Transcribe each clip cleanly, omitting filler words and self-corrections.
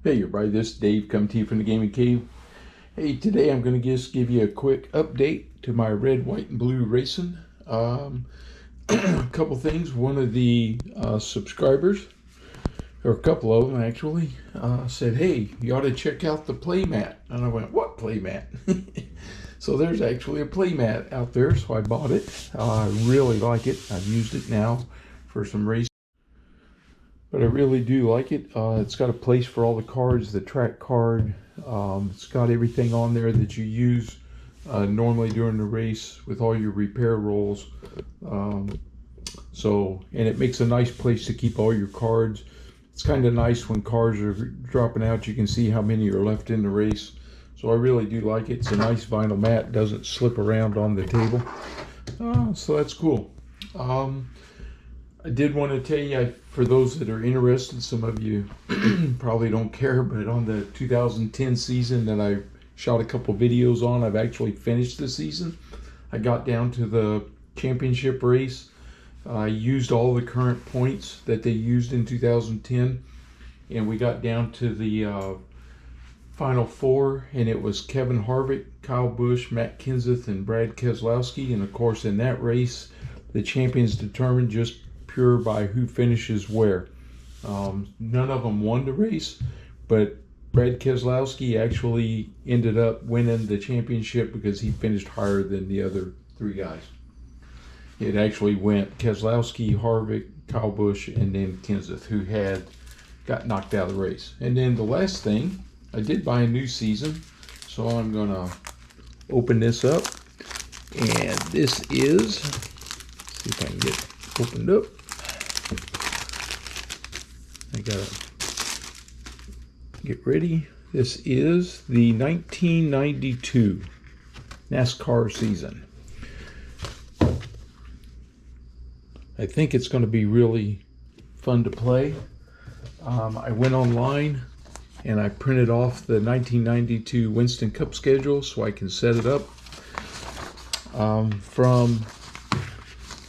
Hey everybody, this is Dave coming to you from the Gaming Cave. Hey, today I'm going to just give you a quick update to my Red, White, and Blue Racin. A couple things. One of the subscribers, or a couple of them actually, said, hey, you ought to check out the playmat. And I went, what playmat? So there's actually a playmat out there, so I bought it. I really like it. I've used it now for some racing. But I really do like it. It's got a place for all the cards, the track card. It's got everything on there that you use normally during the race with all your repair rolls. And it makes a nice place to keep all your cards. It's kind of nice when cars are dropping out, you can see how many are left in the race. So I really do like it. It's a nice vinyl mat, it doesn't slip around on the table. So that's cool. I did want to tell you, for those that are interested, some of you probably don't care, but on the 2010 season that I shot a couple videos on, I've actually finished the season. I got down to the championship race. I used all the current points that they used in 2010, and we got down to the final four, and it was Kevin Harvick, Kyle Busch, Matt Kenseth, and Brad Keselowski. And of course, in that race, the champion's determined just pure by who finishes where. None of them won the race, but Brad Keselowski actually ended up winning the championship because he finished higher than the other three guys. It actually went Keselowski, Harvick, Kyle Busch, and then Kenseth, who got knocked out of the race. And then the last thing, I did buy a new season, so I'm gonna open this up, and this is, see if I can get it opened up. I gotta get ready. This is the 1992 NASCAR season. I think it's going to be really fun to play. I went online and I printed off the 1992 Winston Cup schedule so I can set it up. From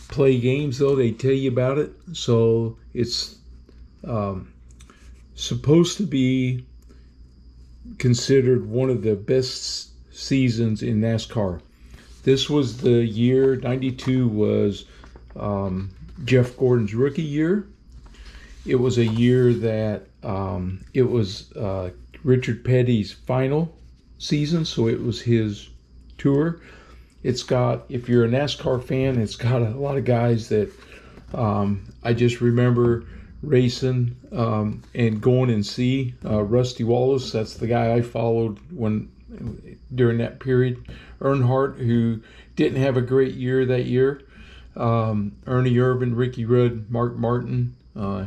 Plaay Games, though, they tell you about it. So it's supposed to be considered one of the best seasons in NASCAR. This was the year, 92 was Jeff Gordon's rookie year. It was a year that it was Richard Petty's final season, so it was his tour. It's got, if you're a NASCAR fan, it's got a lot of guys that I just remember racing and going and see. Rusty Wallace, that's the guy I followed during that period. Earnhardt, who didn't have a great year that year. Ernie Irvan, Ricky Rudd, Mark Martin,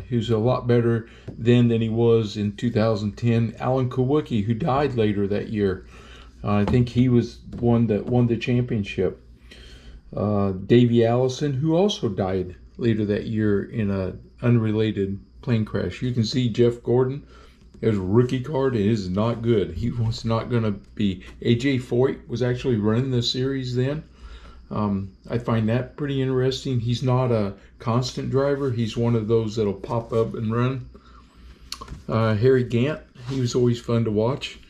who's a lot better then than he was in 2010. Alan Kulwicki, who died later that year. I think he was one that won the championship. Davey Allison, who also died later that year in an unrelated plane crash. You can see Jeff Gordon as a rookie card. It is not good. He was not going to be. AJ Foyt was actually running the series then. I find that pretty interesting. He's not a constant driver. He's one of those that'll pop up and run. Harry Gant, he was always fun to watch.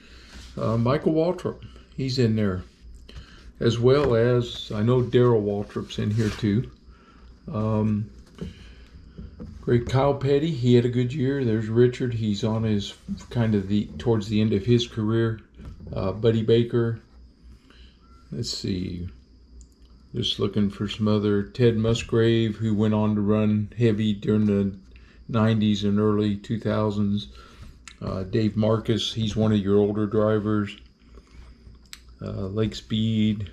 Michael Waltrip, he's in there, as well as, I know Darrell Waltrip's in here too. Great Kyle Petty, he had a good year. There's Richard, he's on his towards the end of his career. Buddy Baker, let's see, just looking for some other. Ted Musgrave, who went on to run heavy during the 90s and early 2000s. Dave Marcus, he's one of your older drivers. Lake Speed.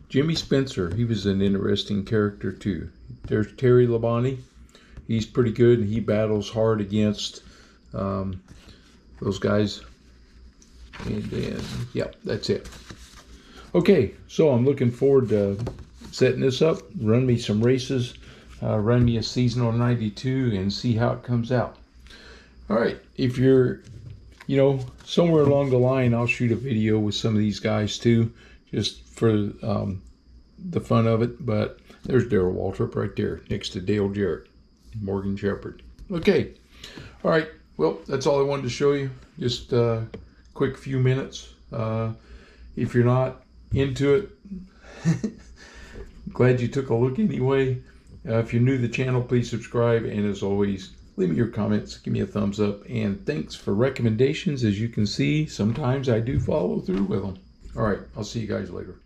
Jimmy Spencer, he was an interesting character too. There's Terry Labonte. He's pretty good, and he battles hard against those guys. And then, yep, that's it. Okay, so I'm looking forward to setting this up, run me some races, run me a season on 92, and see how it comes out. All right, if you're, somewhere along the line, I'll shoot a video with some of these guys too, just for the fun of it. But there's Darrell Waltrip right there next to Dale Jarrett, Morgan Shepherd. Okay, all right, well, that's all I wanted to show you. Just a quick few minutes. If you're not into it, glad you took a look anyway. If you're new to the channel, please subscribe. And as always, leave me your comments, give me a thumbs up, and thanks for recommendations. As you can see, sometimes I do follow through with them. All right, I'll see you guys later.